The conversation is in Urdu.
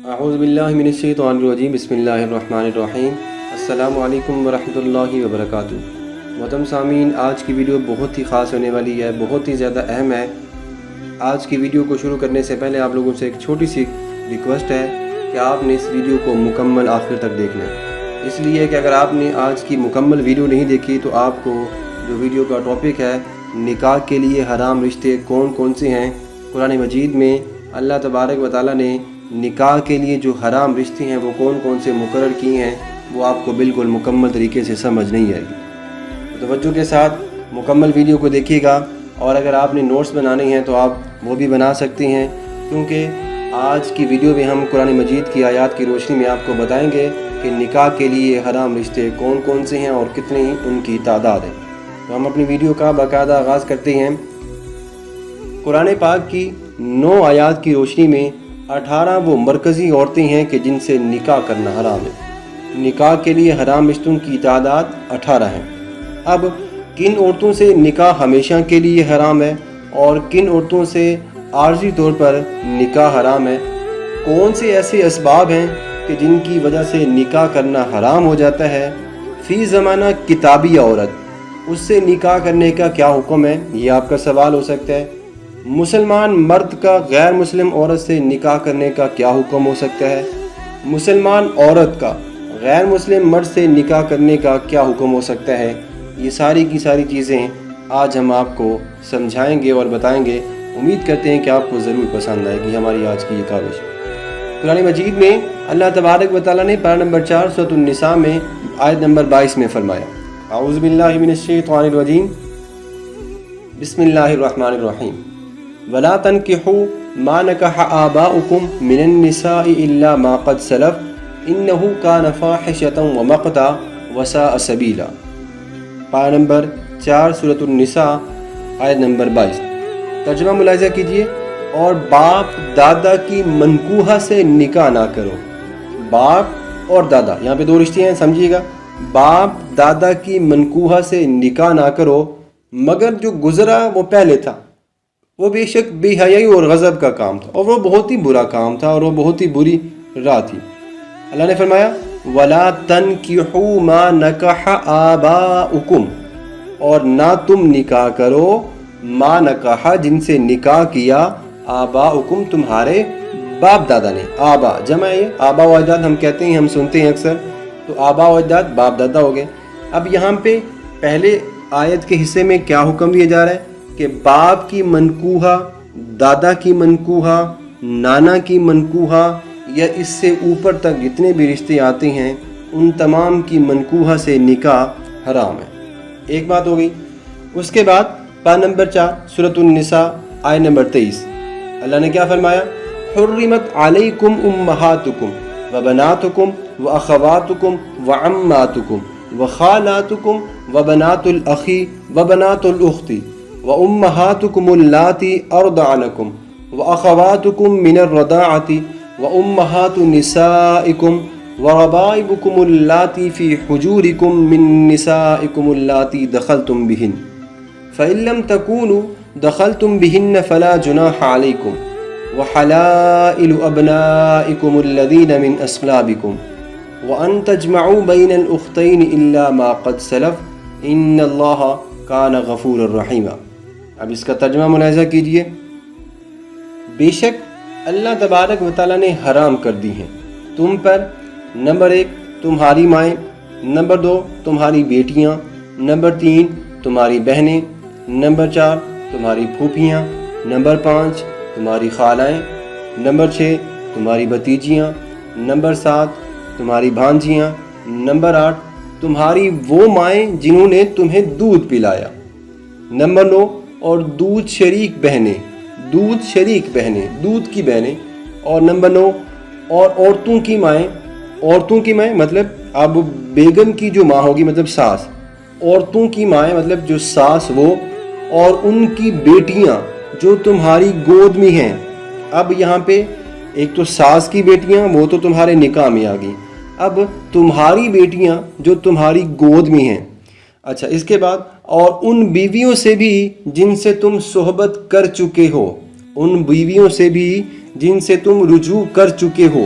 اعوذ باللہ من الشیطان الرجیم بسم اللہ الرحمن الرحیم السلام علیکم ورحمۃ اللہ وبرکاتہ۔ محترم سامعین، آج کی ویڈیو بہت ہی خاص ہونے والی ہے، بہت ہی زیادہ اہم ہے۔ آج کی ویڈیو کو شروع کرنے سے پہلے آپ لوگوں سے ایک چھوٹی سی ریکویسٹ ہے کہ آپ نے اس ویڈیو کو مکمل آخر تک دیکھنا ہے، اس لیے کہ اگر آپ نے آج کی مکمل ویڈیو نہیں دیکھی تو آپ کو جو ویڈیو کا ٹاپک ہے نکاح کے لیے حرام رشتے کون کون سے ہیں، قرآن مجید میں اللہ تبارک و تعالیٰ نے نکاح کے لیے جو حرام رشتے ہیں وہ کون کون سے مقرر کیے ہیں، وہ آپ کو بالکل مکمل طریقے سے سمجھ نہیں آئے گی۔ توجہ کے ساتھ مکمل ویڈیو کو دیکھیے گا، اور اگر آپ نے نوٹس بنانے ہیں تو آپ وہ بھی بنا سکتے ہیں، کیونکہ آج کی ویڈیو میں ہم قرآن مجید کی آیات کی روشنی میں آپ کو بتائیں گے کہ نکاح کے لیے حرام رشتے کون کون سے ہیں اور کتنے ہی ان کی تعداد ہے۔ تو ہم اپنی ویڈیو کا باقاعدہ آغاز کرتے ہیں۔ قرآن پاک کی 9 آیات کی روشنی میں 18 وہ مرکزی عورتیں ہیں کہ جن سے نکاح کرنا حرام ہے۔ نکاح کے لیے حرام رشتوں کی تعداد 18 ہیں۔ اب کن عورتوں سے نکاح ہمیشہ کے لیے حرام ہے اور کن عورتوں سے عارضی طور پر نکاح حرام ہے، کون سے ایسے اسباب ہیں کہ جن کی وجہ سے نکاح کرنا حرام ہو جاتا ہے، فی زمانہ کتابی عورت اس سے نکاح کرنے کا کیا حکم ہے، یہ آپ کا سوال ہو سکتا ہے۔ مسلمان مرد کا غیر مسلم عورت سے نکاح کرنے کا کیا حکم ہو سکتا ہے، مسلمان عورت کا غیر مسلم مرد سے نکاح کرنے کا کیا حکم ہو سکتا ہے، یہ ساری کی ساری چیزیں آج ہم آپ کو سمجھائیں گے اور بتائیں گے۔ امید کرتے ہیں کہ آپ کو ضرور پسند آئے گی ہماری آج کی یہ کاوش۔ قرآن مجید میں اللہ تبارک و تعالیٰ نے پارہ نمبر 4 سورۃ النساء میں آیت نمبر 22 میں فرمایا، اعوذ باللہ من الشیطان الرجیم بسم اللہ الرحمن الرحیم وَلَا تَنْكِحُوا مَا نَكَحَ آبَاؤُكُمْ مِنَ النِّسَاءِ إِلَّا مَا قَدْ سَلَفَ إِنَّهُ كَانَ فَاحِشَةً وَمَقْتًا وَسَاءَ سَبِيلًا۔ پارہ نمبر 4 سورۃ النساء آیت نمبر 22۔ ترجمہ ملاحظہ کیجئے، اور باپ دادا کی منکوحہ سے نکاح نہ کرو۔ باپ اور دادا، یہاں پہ 2 رشتے ہیں، سمجھیے گا۔ باپ دادا کی منکوحہ سے نکاح نہ کرو مگر جو گزرا وہ پہلے تھا، وہ بے شک بے حیائی اور غضب کا کام تھا، اور وہ بہت ہی برا کام تھا، اور وہ بہت ہی بری راہ تھی۔ اللہ نے فرمایا وَلَا تَنْكِحُوا مَا نَكَحَ آبَاؤُكُمْ، اور نہ تم نکاح کرو ما نکاح جن سے نکاح کیا آباؤکم تمہارے باپ دادا نے۔ آبا جمع ہے، آبا و اجداد ہم کہتے ہیں، ہم سنتے ہیں اکثر، تو آبا و اجداد باپ دادا ہو گئے۔ اب یہاں پہ پہلے آیت کے حصے میں کیا حکم دیا جا رہا ہے کہ باپ کی منکوحہ، دادا کی منکوحہ، نانا کی منکوحہ، یا اس سے اوپر تک جتنے بھی رشتے آتے ہیں ان تمام کی منکوحہ سے نکاح حرام ہے۔ ایک بات ہو گئی۔ اس کے بعد پارہ نمبر 4 سورۃ النساء آیت نمبر 23، اللہ نے کیا فرمایا، حرمت علیکم امہاتکم وبناتکم واخواتکم وعماتکم وخالاتکم وبنات الاخی وبنات الاخت وامہاتکم اللاتی ارضعنکم واخواتکم من الرضاعۃ وامہات نسائکم وربائبکم اللاتی فی حجورکم من نسائکم اللاتی دخلتم بہن فَإِن لَّمْ تَكُونُوا دَخَلْتُمْ بِهِنَّ فَلَا جُنَاحَ عَلَيْكُمْ وَحَلَائِلُ أَبْنَائِكُمُ الَّذِينَ مِنْ أَصْلَابِكُمْ وَأَن تَجْمَعُوا بَيْنَ الْأُخْتَيْنِ إِلَّا مَا قَدْ سَلَفَ إِنَّ اللَّهَ كَانَ غَفُورًا رَحِيمًا۔ اب اس کا ترجمہ ملاحظہ کیجئے، بے شک اللہ تبارک و تعالیٰ نے حرام کر دی ہیں تم پر، نمبر 1 تمہاری مائیں، نمبر 2 تمہاری بیٹیاں، نمبر 3 تمہاری بہنیں، نمبر 4 تمہاری پھوپھیاں، نمبر 5 تمہاری خالائیں، نمبر 6 تمہاری بھتیجیاں، نمبر 7 تمہاری بھانجیاں، نمبر 8 تمہاری وہ مائیں جنہوں نے تمہیں دودھ پلایا، نمبر 9 اور دودھ شریک بہنیں، دودھ کی بہنیں، اور نمبر 9 اور عورتوں کی مائیں مطلب اب بیگم کی جو ماں ہوگی مطلب ساس، عورتوں کی مائیں مطلب جو ساس وہ، اور ان کی بیٹیاں جو تمہاری گود میں ہیں۔ اب یہاں پہ ایک تو ساس کی بیٹیاں وہ تو تمہارے نکاح میں آ گئی، اب تمہاری بیٹیاں جو تمہاری گود میں ہیں۔ اچھا، اس کے بعد اور ان بیویوں سے بھی جن سے تم صحبت کر چکے ہو، ان بیویوں سے بھی جن سے تم رجوع کر چکے ہو،